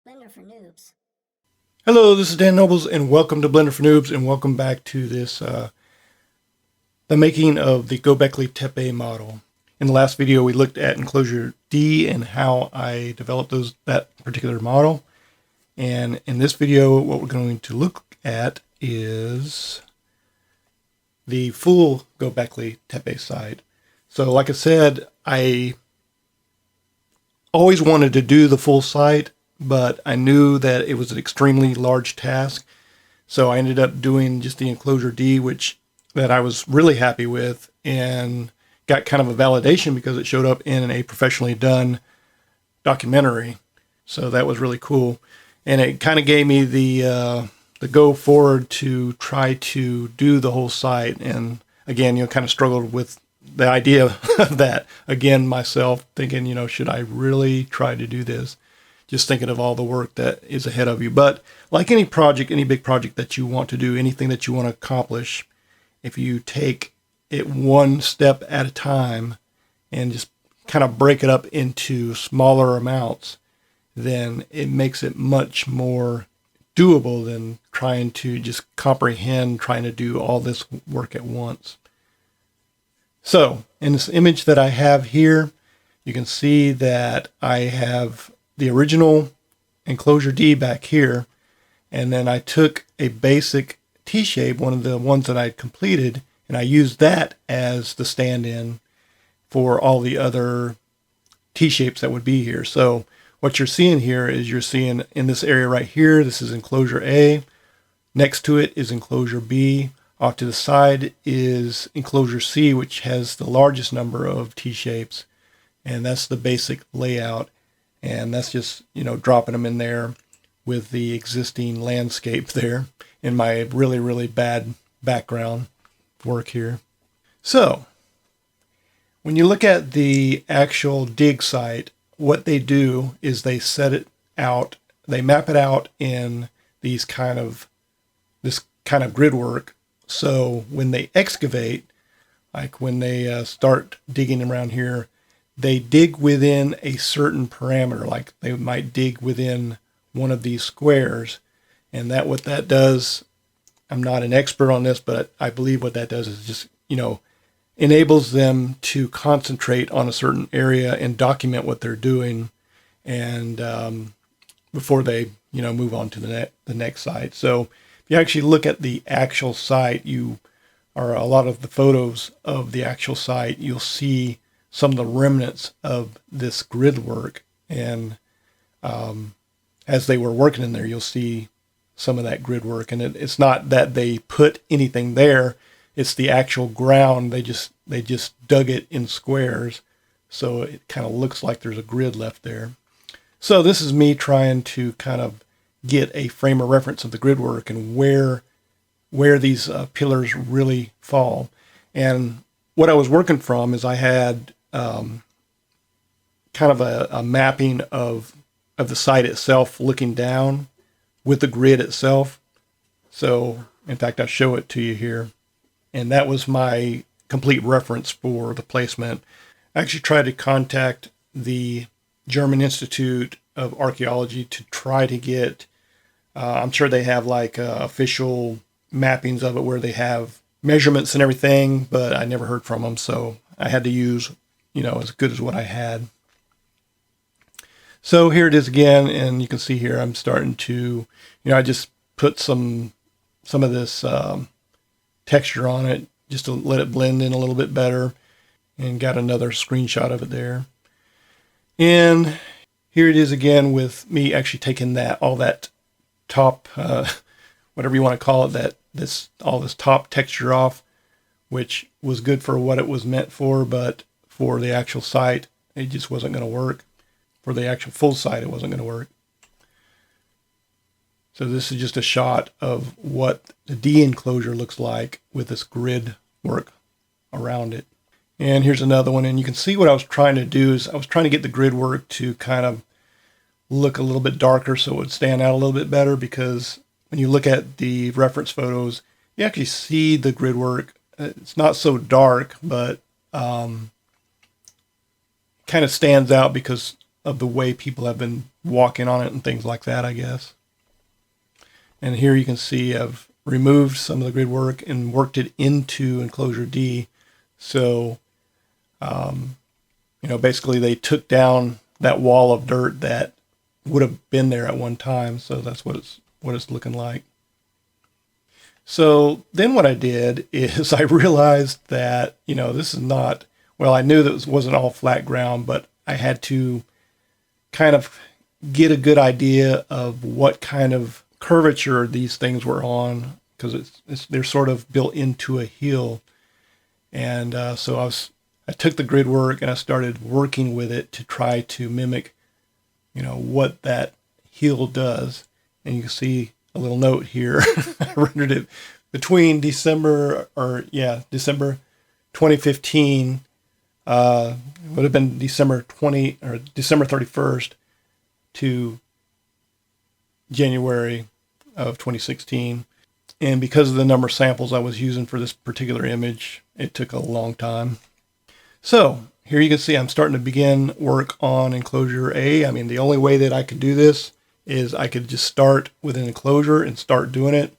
Blender for Noobs. Hello, this is Dan Nobles, and welcome to Blender for Noobs, and welcome back to this, the making of the Gobekli Tepe model. In the last video, we looked at Enclosure D and how I developed that particular model. And in this video, what we're going to look at is the full Gobekli Tepe site. So like I said, I always wanted to do the full site, but I knew that it was an extremely large task. So I ended up doing just the Enclosure D, which that I was really happy with, and got kind of a validation because it showed up in a professionally done documentary. So that was really cool. And it kind of gave me the go forward to try to do the whole site. And again, kind of struggled with the idea of that. Again, myself thinking, should I really try to do this? Just thinking of all the work that is ahead of you. But like any project, any big project that you want to do, anything that you want to accomplish, if you take it one step at a time and just kind of break it up into smaller amounts, then it makes it much more doable than trying to just comprehend, trying to do all this work at once. So in this image that I have here, you can see that I have the original Enclosure D back here, and then I took a basic T-shape, one of the ones that I completed, and I used that as the stand-in for all the other T-shapes that would be here. So what you're seeing here is you're seeing in this area right here, this is Enclosure A. Next to it is Enclosure B. Off to the side is Enclosure C, which has the largest number of T-shapes, and that's the basic layout. And that's just, dropping them in there with the existing landscape there in my really, really bad background work here. So when you look at the actual dig site, what they do is they set it out, they map it out in this kind of grid work. So when they excavate, like when they start digging around here, they dig within a certain parameter, like they might dig within one of these squares. And what that does, I'm not an expert on this, but I believe what that does is just, enables them to concentrate on a certain area and document what they're doing, and before they, move on to the next site. So if you actually look at the actual site, or a lot of the photos of the actual site, you'll see some of the remnants of this grid work. And as they were working in there, you'll see some of that grid work. And it's not that they put anything there, it's the actual ground. They just dug it in squares, so it kind of looks like there's a grid left there. So this is me trying to kind of get a frame of reference of the grid work and where these pillars really fall. And what I was working from is I had kind of a mapping of the site itself looking down with the grid itself. So in fact, I'll show it to you here. And that was my complete reference for the placement. I actually tried to contact the German Institute of Archaeology to try to get, I'm sure they have like official mappings of it where they have measurements and everything, but I never heard from them. So I had to use, as good as what I had. So here it is again, and you can see here I'm starting to, I just put some of this texture on it just to let it blend in a little bit better, and got another screenshot of it there. And here it is again with me actually taking all that top, whatever you want to call it, all this top texture off, which was good for what it was meant for, but for the actual site, it just wasn't going to work. For the actual full site, it wasn't going to work. So this is just a shot of what the D enclosure looks like with this grid work around it. And here's another one. And you can see what I was trying to do is I was trying to get the grid work to kind of look a little bit darker so it would stand out a little bit better, because when you look at the reference photos, you actually see the grid work. It's not so dark, but kind of stands out because of the way people have been walking on it and things like that, I guess. And here you can see I've removed some of the grid work and worked it into Enclosure D. So, basically they took down that wall of dirt that would have been there at one time. So that's what it's looking like. So then what I did is I realized that, this is not, well, I knew that it wasn't all flat ground, but I had to kind of get a good idea of what kind of curvature these things were on, because they're sort of built into a hill. And so I took the grid work and I started working with it to try to mimic, what that hill does. And you can see a little note here. I rendered it between December 2015. Would have been December 31st to January of 2016. And because of the number of samples I was using for this particular image, it took a long time. So here you can see I'm starting to begin work on Enclosure A. I mean, the only way that I could do this is I could just start with an enclosure and start doing it.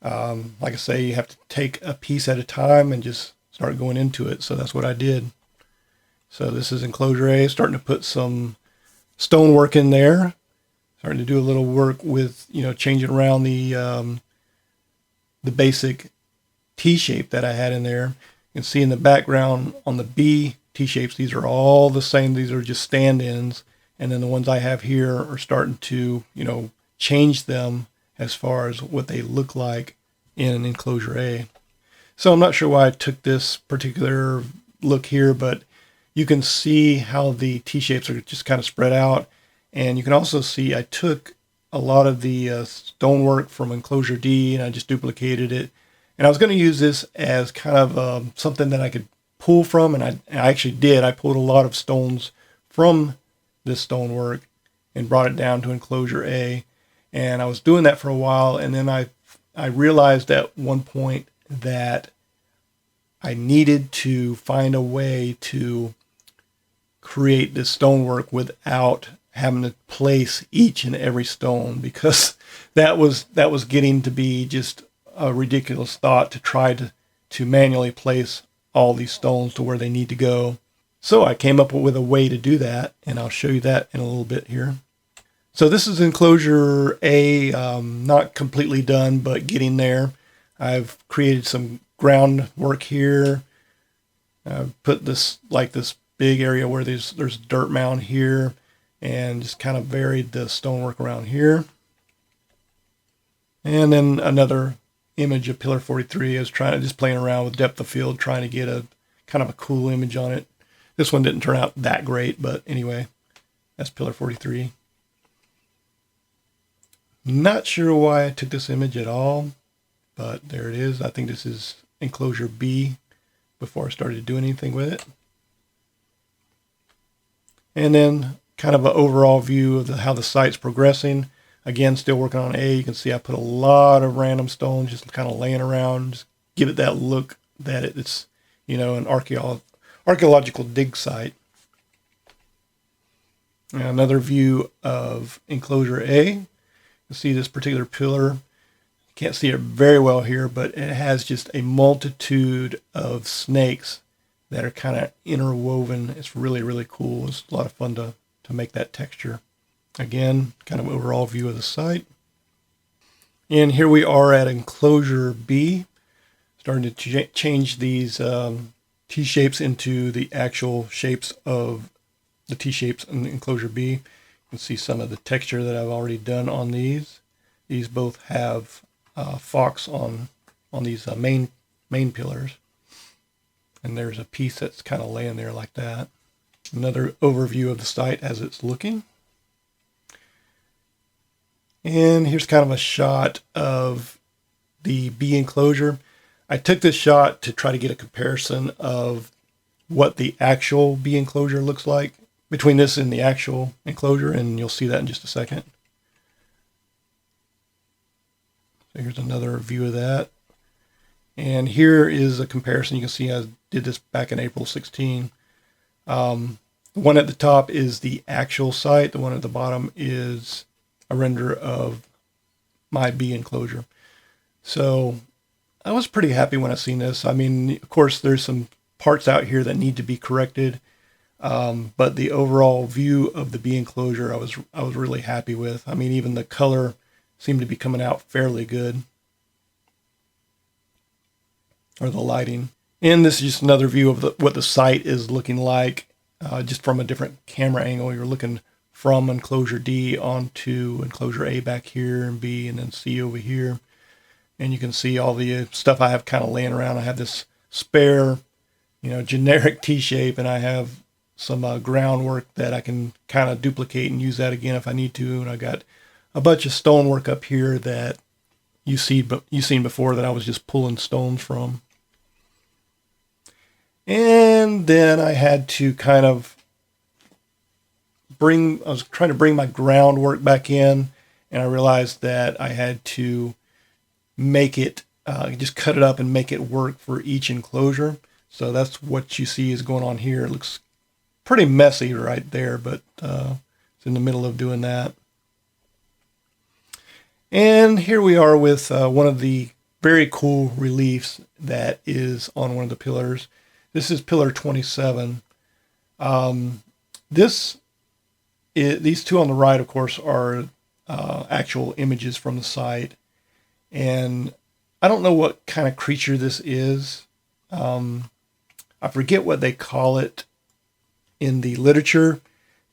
Like I say, you have to take a piece at a time and just start going into it. So that's what I did. So this is Enclosure A, starting to put some stonework in there. Starting to do a little work with, changing around the basic T-shape that I had in there. You can see in the background on the B T-shapes, these are all the same. These are just stand-ins. And then the ones I have here are starting to, change them as far as what they look like in Enclosure A. So I'm not sure why I took this particular look here, but you can see how the T-shapes are just kind of spread out. And you can also see I took a lot of the stonework from Enclosure D and I just duplicated it. And I was going to use this as kind of something that I could pull from, and I actually did. I pulled a lot of stones from this stonework and brought it down to Enclosure A. And I was doing that for a while, and then I realized at one point that I needed to find a way to create this stonework without having to place each and every stone, because that was getting to be just a ridiculous thought to try to manually place all these stones to where they need to go. So I came up with a way to do that, and I'll show you that in a little bit here. So this is Enclosure A, not completely done, but getting there. I've created some groundwork here. I've put this big area where there's a dirt mound here, and just kind of varied the stonework around here. And then another image of Pillar 43. I was just playing around with depth of field, trying to get a kind of a cool image on it. This one didn't turn out that great, but anyway, that's Pillar 43. Not sure why I took this image at all, but there it is. I think this is Enclosure B before I started doing anything with it. And then kind of an overall view of how the site's progressing. Again, still working on A. You can see I put a lot of random stones just kind of laying around, just give it that look that it's, an archaeological dig site. And another view of Enclosure A. You can see this particular pillar. Can't see it very well here, but it has just a multitude of snakes that are kind of interwoven. It's really, really cool. It's a lot of fun to make that texture. Again, kind of overall view of the site. And here we are at Enclosure B, starting to change these T-shapes into the actual shapes of the T-shapes in Enclosure B. You can see some of the texture that I've already done on these. These both have fox on these main pillars. And there's a piece that's kind of laying there like that. Another overview of the site as it's looking. And here's kind of a shot of the B enclosure. I took this shot to try to get a comparison of what the actual B enclosure looks like between this and the actual enclosure, and you'll see that in just a second. So here's another view of that. And here is a comparison. You can see I did this back in April 16. The one at the top is the actual site. The one at the bottom is a render of my bee enclosure. So I was pretty happy when I seen this. I mean, of course, there's some parts out here that need to be corrected. But the overall view of the bee enclosure, I was really happy with. I mean, even the color seemed to be coming out fairly good, or the lighting. And this is just another view of what the site is looking like, just from a different camera angle. You're looking from Enclosure D onto Enclosure A back here, and B, and then C over here. And you can see all the stuff I have kind of laying around. I have this spare, generic T-shape, and I have some groundwork that I can kind of duplicate and use that again if I need to. And I got a bunch of stonework up here that you've seen before that I was just pulling stones from. And then I had to kind of I was trying to bring my groundwork back in, and I realized that I had to make it, just cut it up and make it work for each enclosure. So that's what you see is going on here. It looks pretty messy right there, but it's in the middle of doing that. And here we are with one of the very cool reliefs that is on one of the pillars. This is pillar 27. These two on the right, of course, are actual images from the site. And I don't know what kind of creature this is. I forget what they call it in the literature,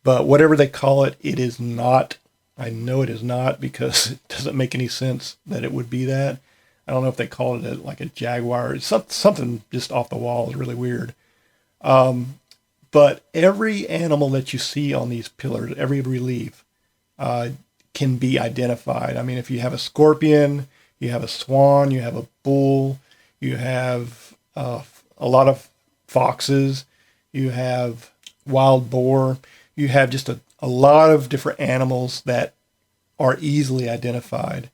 but whatever they call it, it is not. I know it is not, because it doesn't make any sense that it would be that. I don't know if they call it like a jaguar. It's something just off the wall. Is really weird. But every animal that you see on these pillars, every relief, can be identified. I mean, if you have a scorpion, you have a swan, you have a bull, you have a lot of foxes, you have wild boar, you have just a lot of different animals that are easily identified.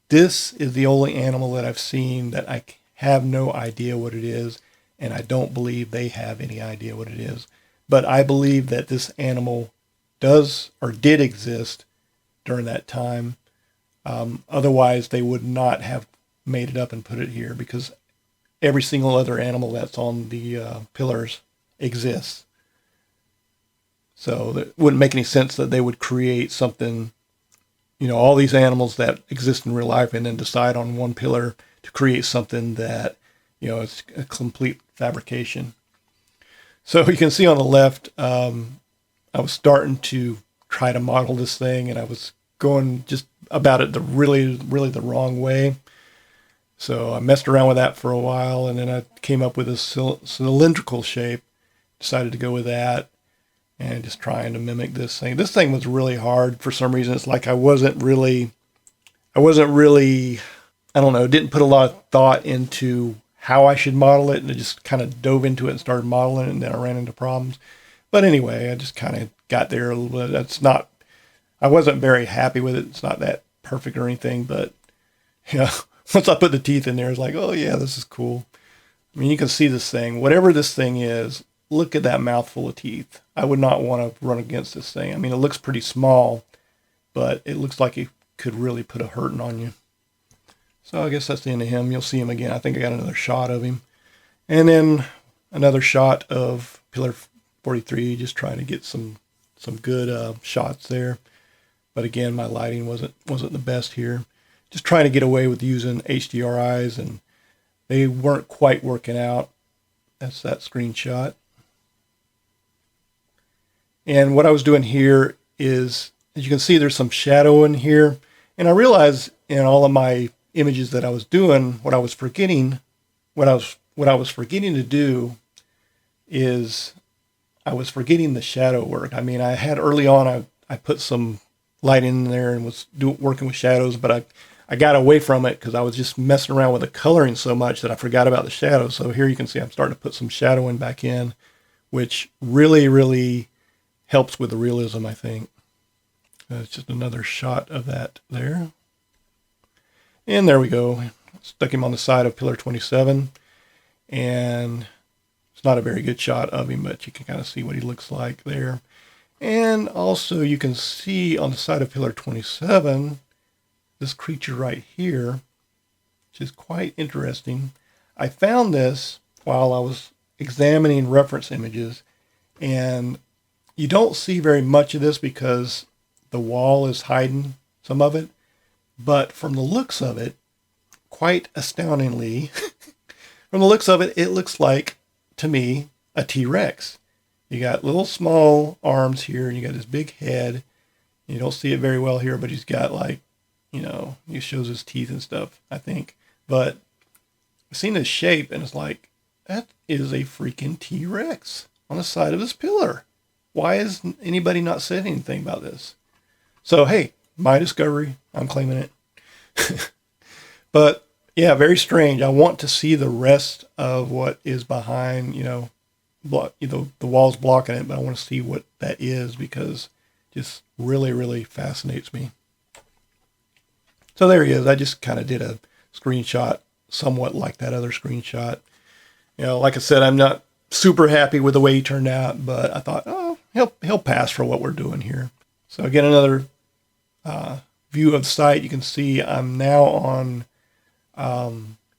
This is the only animal that I've seen that I have no idea what it is, and I don't believe they have any idea what it is. But I believe that this animal does or did exist during that time. Otherwise, they would not have made it up and put it here, because every single other animal that's on the pillars exists. So it wouldn't make any sense that they would create something, all these animals that exist in real life, and then decide on one pillar to create something that, it's a complete fabrication. So you can see on the left, I was starting to try to model this thing, and I was going just about it really the wrong way. So I messed around with that for a while, and then I came up with a cylindrical shape, decided to go with that, and just trying to mimic this thing. This thing was really hard for some reason. It's like I wasn't really, I don't know, didn't put a lot of thought into how I should model it, and I just kind of dove into it and started modeling it, and then I ran into problems. But anyway, I just kind of got there a little bit. I wasn't very happy with it. It's not that perfect or anything, but once I put the teeth in there, it's like, oh yeah, this is cool. I mean, you can see this thing, whatever this thing is, look at that mouthful of teeth. I would not want to run against this thing. I mean, it looks pretty small, but it looks like it could really put a hurting on you. So I guess that's the end of him. You'll see him again. I think I got another shot of him. And then another shot of pillar 43, just trying to get some good shots there. But again, my lighting wasn't the best here. Just trying to get away with using HDRIs, and they weren't quite working out. That's that screenshot. And what I was doing here is, as you can see, there's some shadow in here. And I realized in all of my images that I was doing, what I was forgetting to do is I was forgetting the shadow work. I mean, I had early on, I put some light in there and was working with shadows, but I got away from it because I was just messing around with the coloring so much that I forgot about the shadows. So here you can see I'm starting to put some shadowing back in, which really helps with the realism, I think. It's just another shot of that there. And there we go. Stuck him on the side of pillar 27 and It's not a very good shot of him, but you can kind of see what he looks like there. And also you can see on the side of pillar 27, this creature right here, which is quite interesting. I found this while I was examining reference images, and you don't see very much of this because the wall is hiding some of it, but from the looks of it, quite astoundingly, from the looks of it, it looks like, to me, a T-Rex. You got little small arms here, and you got this big head. You don't see it very well here, but he's got like, he shows his teeth and stuff, I think. But I've seen his shape, and it's like, that is a freaking T-Rex on the side of his pillar. Why is anybody not saying anything about this? So, hey, my discovery. I'm claiming it. But, yeah, very strange. I want to see the rest of what is behind, the walls blocking it, but I want to see what that is because it just really, really fascinates me. So there he is. I just kind of did a screenshot somewhat like that other screenshot. Like I said, I'm not super happy with the way he turned out, but I thought, he'll pass for what we're doing here. So again, another view of the site. You can see I'm now on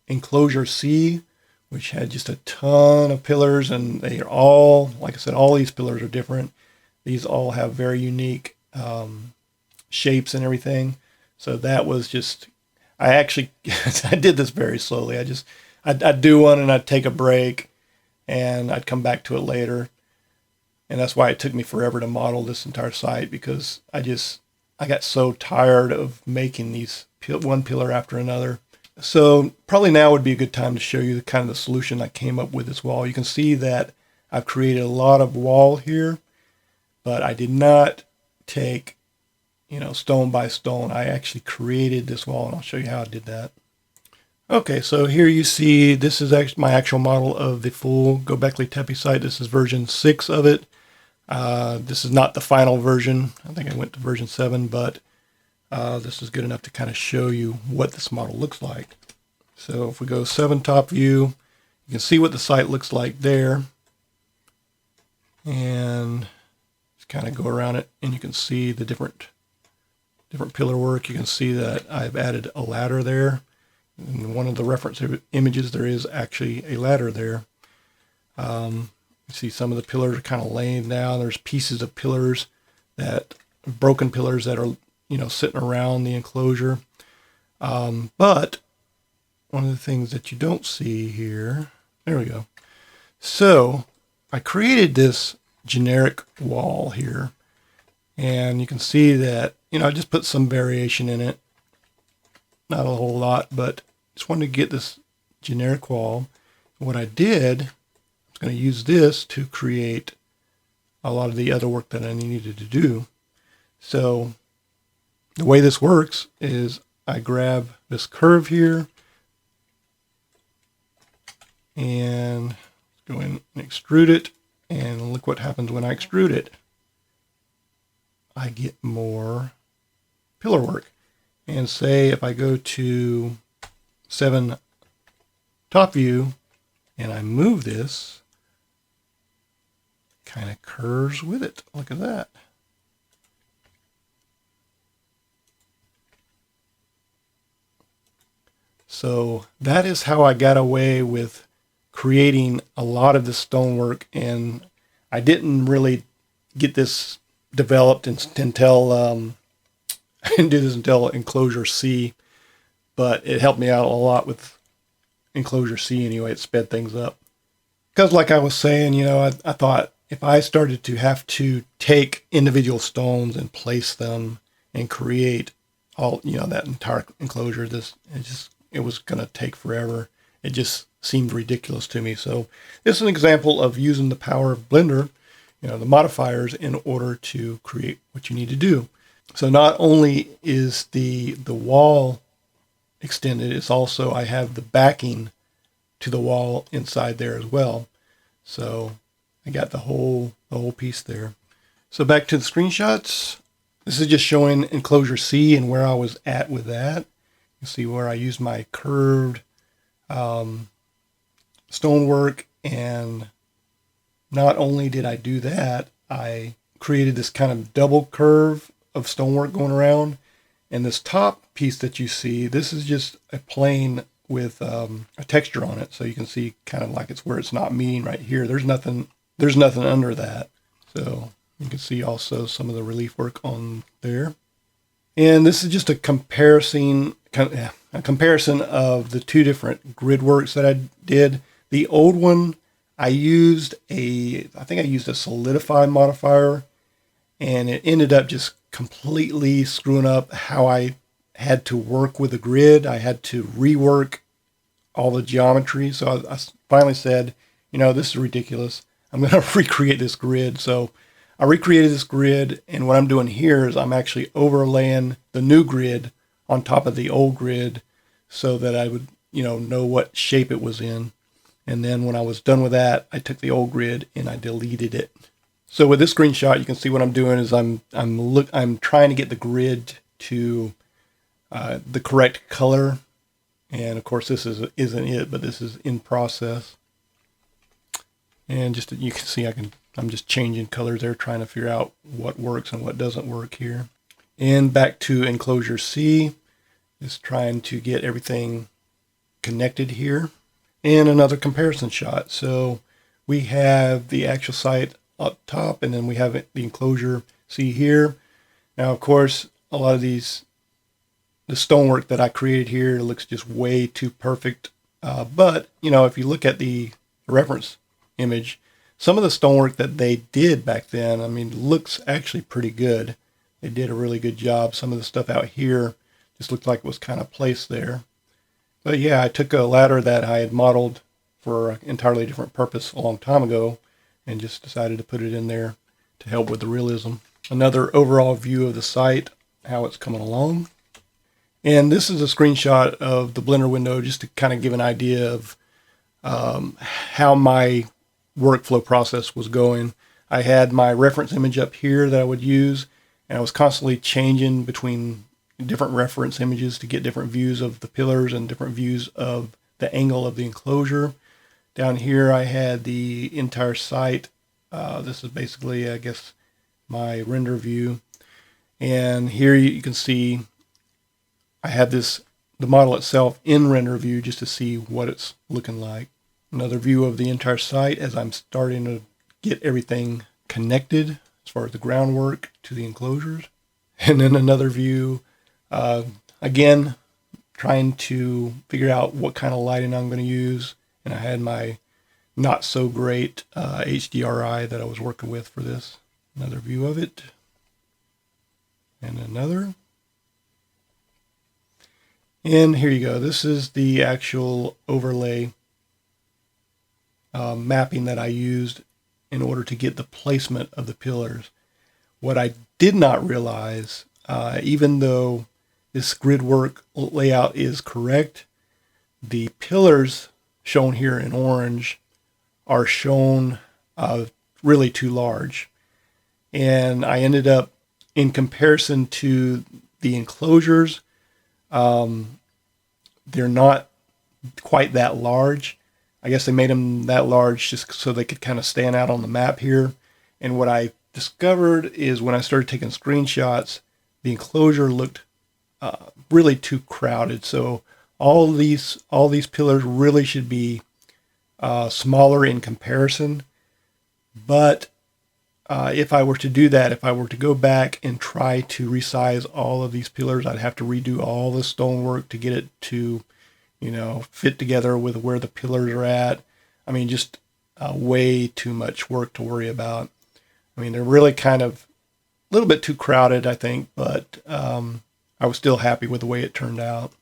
Enclosure C, which had just a ton of pillars, and they are all, like I said, all these pillars are different. These all have very unique shapes and everything. So that was just, I did this very slowly. I'd do one and I'd take a break and I'd come back to it later. And that's why it took me forever to model this entire site, because I got so tired of making these one pillar after another. So probably now would be a good time to show you the kind of the solution I came up with this wall. You can see that I've created a lot of wall here, but I did not take, stone by stone. I actually created this wall, and I'll show you how I did that. Okay, so here you see this is actually my actual model of the full Gobekli Tepe site. This is version 6 of it. This is not the final version. I think I went to version 7, but this is good enough to kind of show you what this model looks like. So if we go 7 top view, you can see what the site looks like there. And just kind of go around it, and you can see the different pillar work. You can see that I've added a ladder there. In one of the reference images, there is actually a ladder there. You see some of the pillars are kind of laying down. There's pieces of pillars, broken pillars that are, sitting around the enclosure. But one of the things that you don't see here, there we go. So I created this generic wall here, and you can see that, I just put some variation in it. Not a whole lot, but just wanted to get this generic wall. What I did, I was going to use this to create a lot of the other work that I needed to do. So the way this works is I grab this curve here and go in and extrude it, and look what happens when I extrude it. I get more pillar work. And say if I go to 7 top view and I move this, kind of curves with it. Look at that. So that is how I got away with creating a lot of the stonework, and I didn't really get this developed until I didn't do this until Enclosure C, but it helped me out a lot with Enclosure C anyway. It sped things up. Because like I was saying, I thought if I started to have to take individual stones and place them and create all, that entire enclosure, it was going to take forever. It just seemed ridiculous to me. So this is an example of using the power of Blender, the modifiers, in order to create what you need to do. So not only is the wall extended, it's also, I have the backing to the wall inside there as well. So I got the whole piece there. So back to the screenshots. This is just showing Enclosure C and where I was at with that. You see where I used my curved stonework and not only did I do that, I created this kind of double curve of stonework going around. And this top piece that you see, this is just a plane with a texture on it. So you can see kind of like it's where it's not meeting right here. There's nothing under that. So you can see also some of the relief work on there. And this is just a comparison of the two different grid works that I did. The old one, I think I used a solidify modifier, and it ended up just completely screwing up how I had to work with the grid. I had to rework all the geometry. So I finally said, this is ridiculous. I'm going to recreate this grid. So I recreated this grid, and what I'm doing here is I'm actually overlaying the new grid on top of the old grid so that I would, know what shape it was in. And then when I was done with that, I took the old grid and I deleted it. So with this screenshot, you can see what I'm doing is I'm trying to get the grid to the correct color. And of course, this isn't it, but this is in process. And just you can see I'm just changing colors there, trying to figure out what works and what doesn't work here. And back to Enclosure C, just trying to get everything connected here. And another comparison shot. So we have the actual site up top, and then we have the Enclosure C here. Now, of course, a lot of the stonework that I created here looks just way too perfect. But, if you look at the reference image, some of the stonework that they did back then, looks actually pretty good. They did a really good job. Some of the stuff out here just looked like it was kind of placed there. But yeah, I took a ladder that I had modeled for an entirely different purpose a long time ago and just decided to put it in there to help with the realism. Another overall view of the site, how it's coming along. And this is a screenshot of the Blender window just to kind of give an idea of how my workflow process was going. I had my reference image up here that I would use, and I was constantly changing between different reference images to get different views of the pillars and different views of the angle of the enclosure. Down here I had the entire site. This is basically, I guess, my render view. And here you can see I have the model itself in render view just to see what it's looking like. Another view of the entire site as I'm starting to get everything connected as far as the groundwork to the enclosures. And then another view, again, trying to figure out what kind of lighting I'm going to use. And I had my not so great HDRI that I was working with for this. Another view of it. And another. And here you go. This is the actual overlay mapping that I used in order to get the placement of the pillars. What I did not realize, even though this grid work layout is correct, the pillars shown here in orange are shown really too large. And I ended up, in comparison to the enclosures, they're not quite that large. I guess they made them that large just so they could kind of stand out on the map here. And what I discovered is when I started taking screenshots, the enclosure looked really too crowded. So all these pillars really should be smaller in comparison. But if I were to do that, if I were to go back and try to resize all of these pillars, I'd have to redo all the stonework to get it to, fit together with where the pillars are at. Just way too much work to worry about. They're really kind of a little bit too crowded, I think, but I was still happy with the way it turned out.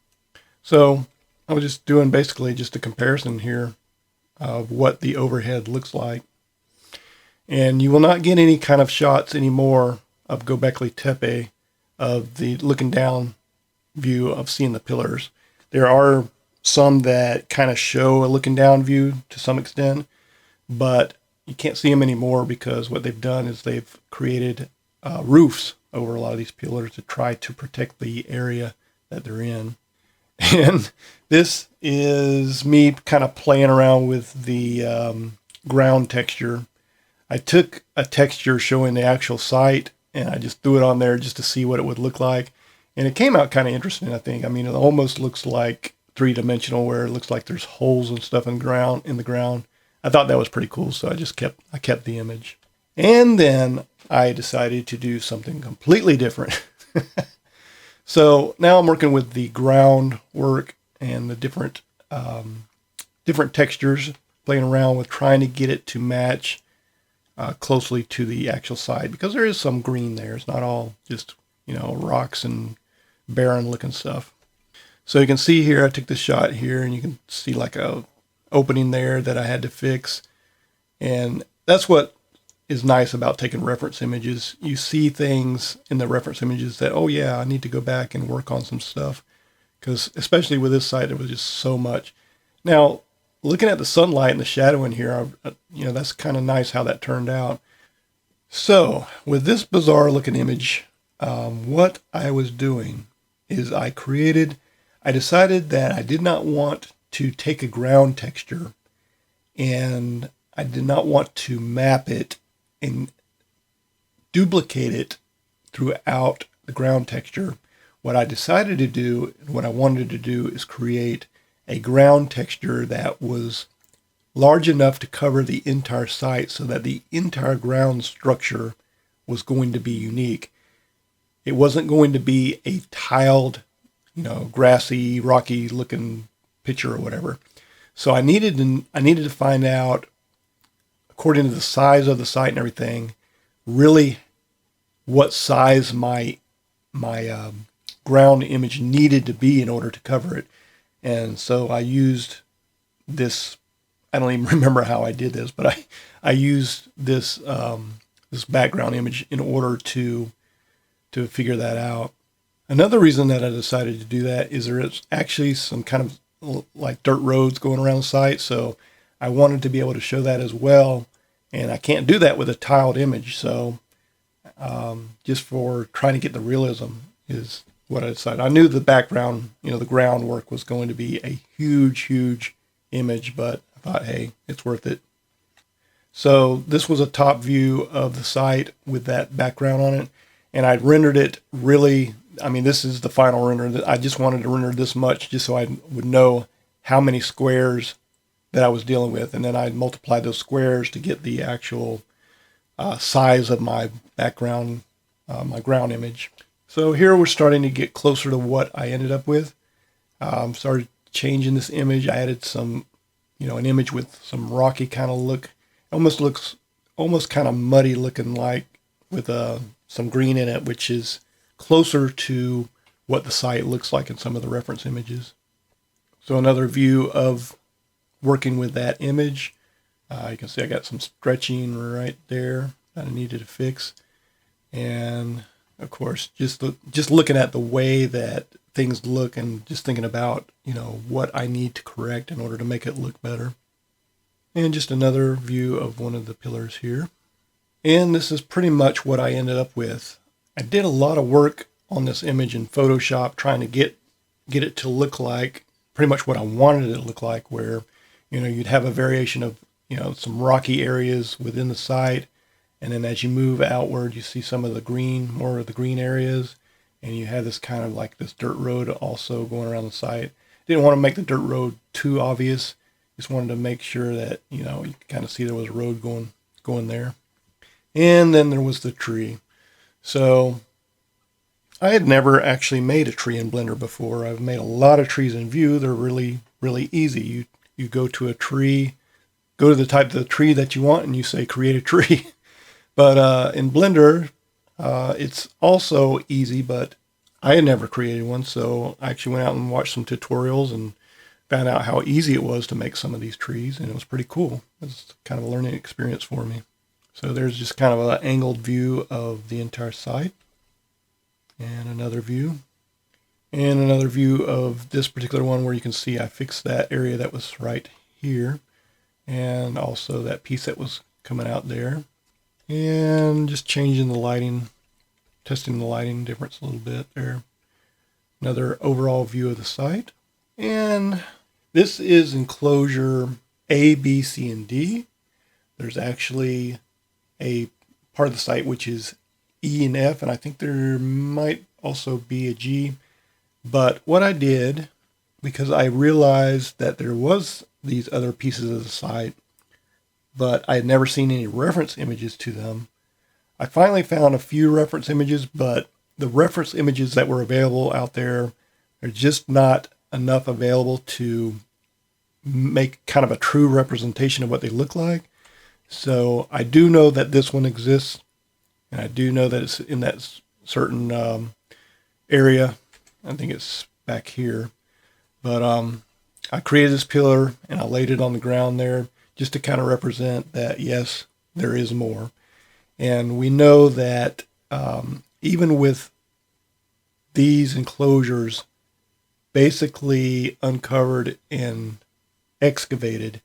So I was just doing basically just a comparison here of what the overhead looks like. And you will not get any kind of shots anymore of Gobekli Tepe, of the looking down view of seeing the pillars. There are some that kind of show a looking down view to some extent, but you can't see them anymore because what they've done is they've created roofs over a lot of these pillars to try to protect the area that they're in. And this is me kind of playing around with the ground texture. I took a texture showing the actual site and I just threw it on there just to see what it would look like. And it came out kind of interesting, I think. I mean, it almost looks like three-dimensional, where it looks like there's holes and stuff in the ground. I thought that was pretty cool, so I kept the image. And then I decided to do something completely different. So now I'm working with the ground work and the different textures, playing around with trying to get it to match closely to the actual site, because there is some green there. It's not all just, rocks and barren looking stuff. So you can see here, I took the shot here and you can see like a opening there that I had to fix. And that's what is nice about taking reference images. You see things in the reference images that, oh yeah, I need to go back and work on some stuff. Because especially with this site, there was just so much. Now, looking at the sunlight and the shadow in here, that's kind of nice how that turned out. So with this bizarre looking image, what I was doing is I decided that I did not want to take a ground texture and I did not want to map it and duplicate it throughout the ground texture. What I decided to do, and what I wanted to do, is create a ground texture that was large enough to cover the entire site so that the entire ground structure was going to be unique. It wasn't going to be a tiled, grassy, rocky looking picture or whatever. So I needed to find out, according to the size of the site and everything, really what size my ground image needed to be in order to cover it. And so I used this, I don't even remember how I did this, but I used this background image in order to figure that out. Another reason that I decided to do that is there is actually some kind of like dirt roads going around the site. So I wanted to be able to show that as well. And I can't do that with a tiled image. So just for trying to get the realism is what I decided. I knew the background, the groundwork was going to be a huge, huge image, but I thought, hey, it's worth it. So this was a top view of the site with that background on it. And I rendered it really, this is the final render. I just wanted to render this much just so I would know how many squares that I was dealing with. And then I multiplied those squares to get the actual size of my background, my ground image. So here we're starting to get closer to what I ended up with. Started changing this image. I added some, an image with some rocky kind of look. Almost looks almost kind of muddy looking, like with some green in it, which is closer to what the site looks like in some of the reference images. So another view of working with that image. You can see I got some stretching right there that I needed to fix. And of course, just looking at the way that things look and just thinking about, what I need to correct in order to make it look better. And just another view of one of the pillars here. And this is pretty much what I ended up with. I did a lot of work on this image in Photoshop trying to get it to look like pretty much what I wanted it to look like, where, you'd have a variation of, some rocky areas within the site. And then as you move outward, you see some of the green, more of the green areas. And you have this kind of like this dirt road also going around the site. Didn't want to make the dirt road too obvious. Just wanted to make sure that, you could kind of see there was a road going there. And then there was the tree. So I had never actually made a tree in Blender before. I've made a lot of trees in View. They're really, really easy. You go to a tree, go to the type of the tree that you want, and you say create a tree. But in Blender, it's also easy, but I had never created one. So I actually went out and watched some tutorials and found out how easy it was to make some of these trees. And it was pretty cool. It was kind of a learning experience for me. So there's just kind of an angled view of the entire site. And another view. And another view of this particular one where you can see I fixed that area that was right here. And also that piece that was coming out there. And just changing the lighting, testing the lighting difference a little bit there. Another overall view of the site. And this is enclosure A, B, C, and D. There's actually a part of the site which is E and F, and I think there might also be a G. But what I did, because I realized that there was these other pieces of the site, but I had never seen any reference images to them, I finally found a few reference images, but the reference images that were available out there are just not enough available to make kind of a true representation of what they look like. So I do know that this one exists, and I do know that it's in that certain area. I think it's back here. But I created this pillar, and I laid it on the ground there just to kind of represent that, yes, there is more. And we know that even with these enclosures basically uncovered and excavated,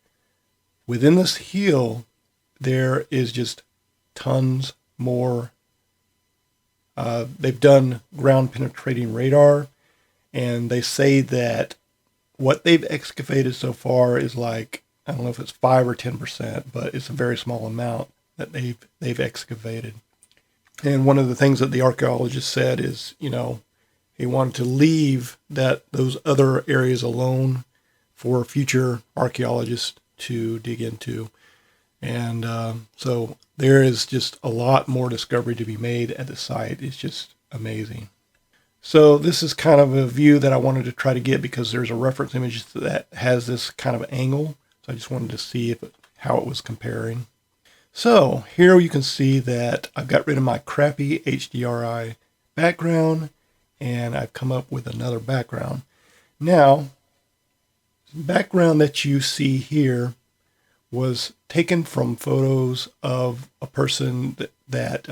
within this hill, there is just tons more. They've done ground penetrating radar, and they say that what they've excavated so far is like, I don't know if it's 5 or 10%, but it's a very small amount that they've excavated. And one of the things that the archaeologist said is, he wanted to leave those other areas alone for future archaeologists to dig into. And so there is just a lot more discovery to be made at the site. It's just amazing. So this is kind of a view that I wanted to try to get because there's a reference image that has this kind of angle. So I just wanted to see how it was comparing. So here you can see that I've got rid of my crappy HDRI background, and I've come up with another background. Now, the background that you see here was taken from photos of a person that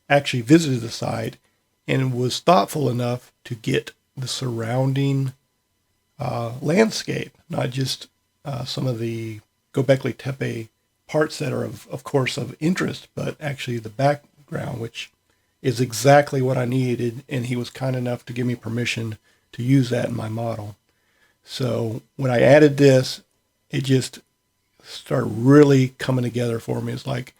actually visited the site and was thoughtful enough to get the surrounding landscape, not just some of the Gobekli Tepe parts that are of course of interest, but actually the background, which is exactly what I needed, and he was kind enough to give me permission to use that in my model. So when I added this, it just started really coming together for me. It's like,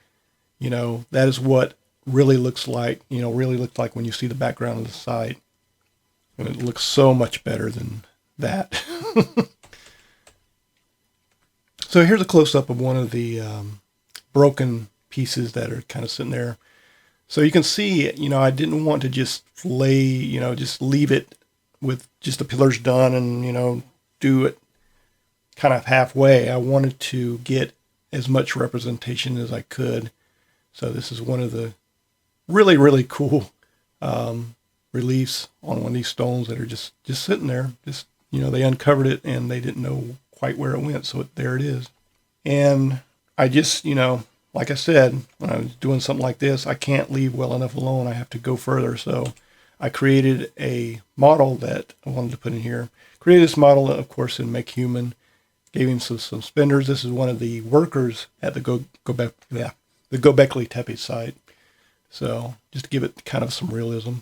that is what really looks like, when you see the background of the site. And it looks so much better than that. So here's a close-up of one of the broken pieces that are kind of sitting there. So you can see, I didn't want to just just leave it with just the pillars done and, do it kind of halfway. I wanted to get as much representation as I could. So this is one of the really, really cool reliefs on one of these stones that are just sitting there. Just, they uncovered it and they didn't know quite where it went. So there it is. And I just, like I said, when I was doing something like this, I can't leave well enough alone. I have to go further. So I created a model that I wanted to put in here. Created this model, of course, in Make Human. Gave him some suspenders. This is one of the workers at the Gobekli Tepe site. So just to give it kind of some realism.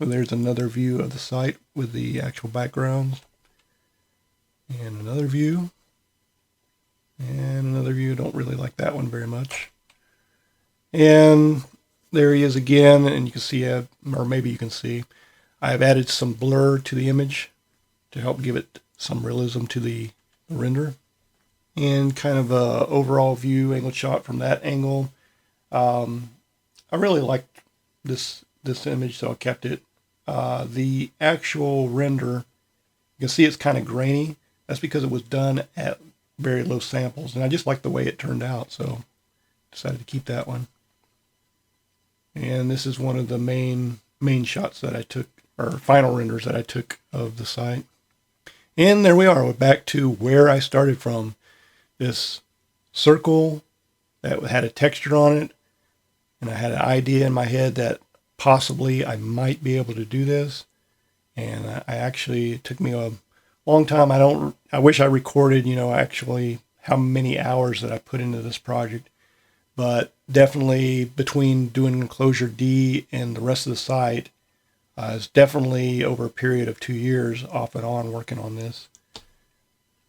And there's another view of the site with the actual backgrounds. And another view. And another view. Don't really like that one very much. And there he is again. And you can see, or maybe you can see, I've added some blur to the image to help give it some realism to the render. And kind of a overall view angle shot from that angle. I really liked this image, so I kept it. The actual render, you can see it's kind of grainy. That's because it was done at very low samples, and I just like the way it turned out, so decided to keep that one. And this is one of the main shots that I took, or final renders that I took of the site. And there we are. We're back to where I started from. This circle that had a texture on it, and I had an idea in my head that possibly I might be able to do this. And it took me a long time. I wish I recorded, actually how many hours that I put into this project. But definitely between doing Enclosure D and the rest of the site, it's definitely over a period of 2 years off and on working on this.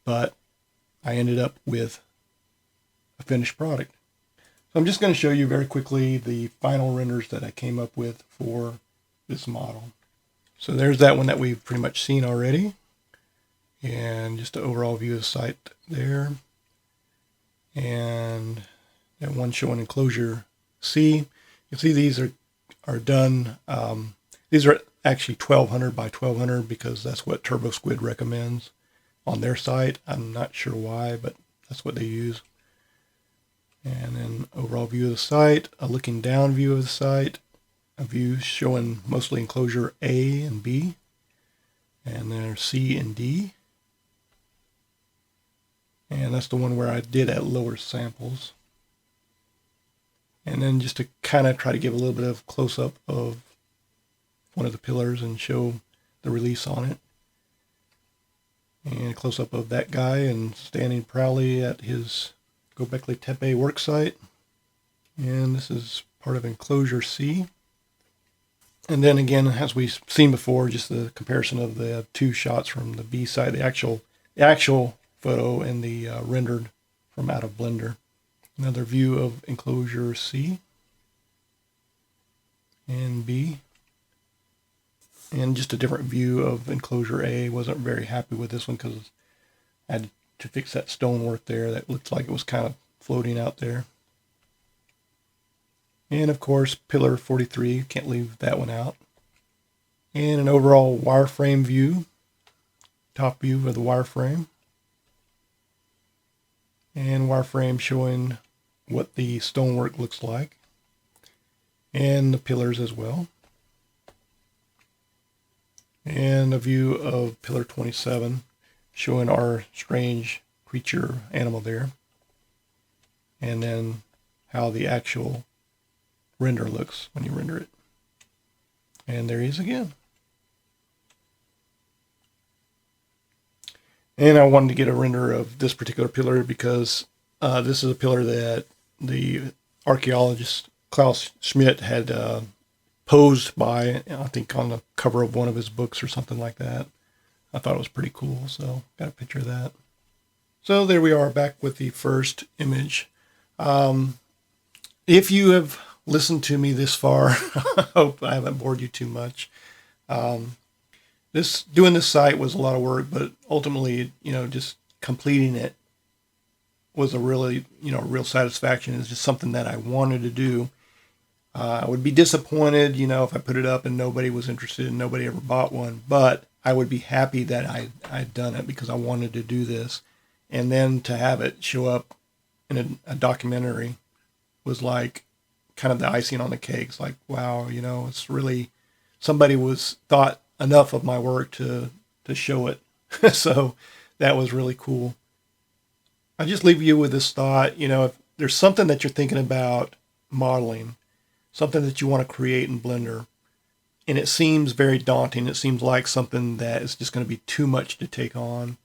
But I ended up with a finished product. So I'm just going to show you very quickly the final renders that I came up with for this model. So there's that one that we've pretty much seen already. And just an overall view of the site there. And that one showing Enclosure C. You can see these are done. These are actually 1200 by 1200 because that's what TurboSquid recommends on their site. I'm not sure why, but that's what they use. And then overall view of the site, a looking down view of the site, a view showing mostly Enclosure A and B, and then C and D. And that's the one where I did at lower samples. And then just to kind of try to give a little bit of close-up of one of the pillars and show the release on it. And a close-up of that guy and standing proudly at his Gobekli Tepe worksite. And this is part of Enclosure C. And then again, as we've seen before, just the comparison of the two shots from the B side, the actual photo and the rendered from out of Blender. Another view of Enclosure C and B. And just a different view of Enclosure A. Wasn't very happy with this one because I had to fix that stonework there. That looked like it was kind of floating out there. And of course, Pillar 43, can't leave that one out. And an overall wireframe view, top view of the wireframe. And wireframe showing what the stonework looks like. And the pillars as well. And a view of Pillar 27, showing our strange creature animal there. And then how the actual render looks when you render it. And there he is again. And I wanted to get a render of this particular pillar because this is a pillar that the archaeologist Klaus Schmidt had posed by, I think, on the cover of one of his books or something like that. I thought it was pretty cool, so got a picture of that. So there we are, back with the first image. If you have listened to me this far, I hope I haven't bored you too much. Doing this site was a lot of work, but ultimately, just completing it was a really, real satisfaction. It's just something that I wanted to do. I would be disappointed, if I put it up and nobody was interested and nobody ever bought one, but I would be happy that I'd done it because I wanted to do this. And then to have it show up in a documentary was like kind of the icing on the cake. It's like, wow, it's really, somebody thought enough of my work to show it. So that was really cool. I just leave you with this thought, if there's something that you're thinking about modeling, something that you want to create in Blender, and it seems very daunting, it seems like something that is just going to be too much to take on,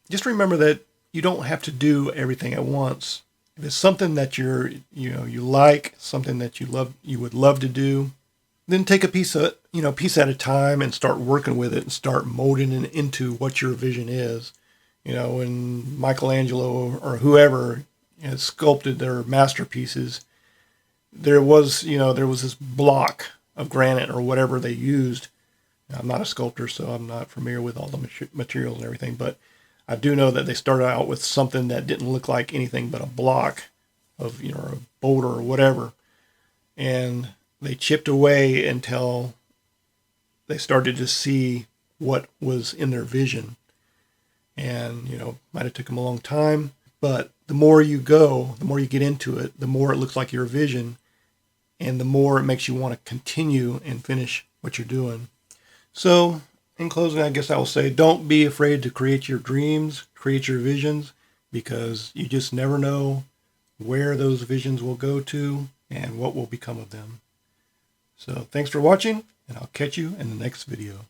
just remember that you don't have to do everything at once. If it's something that you like, something that you would love to do, then take a piece at a time and start working with it and start molding it into what your vision is. When Michelangelo or whoever sculpted their masterpieces, there was this block of granite or whatever they used. I'm not a sculptor, so I'm not familiar with all the materials and everything, but I do know that they started out with something that didn't look like anything but a block of, a boulder or whatever. And they chipped away until they started to see what was in their vision. And, might have took them a long time, but the more you go, the more you get into it, the more it looks like your vision, and the more it makes you want to continue and finish what you're doing. So, in closing, I guess I will say, don't be afraid to create your dreams, create your visions, because you just never know where those visions will go to and what will become of them. So, thanks for watching, and I'll catch you in the next video.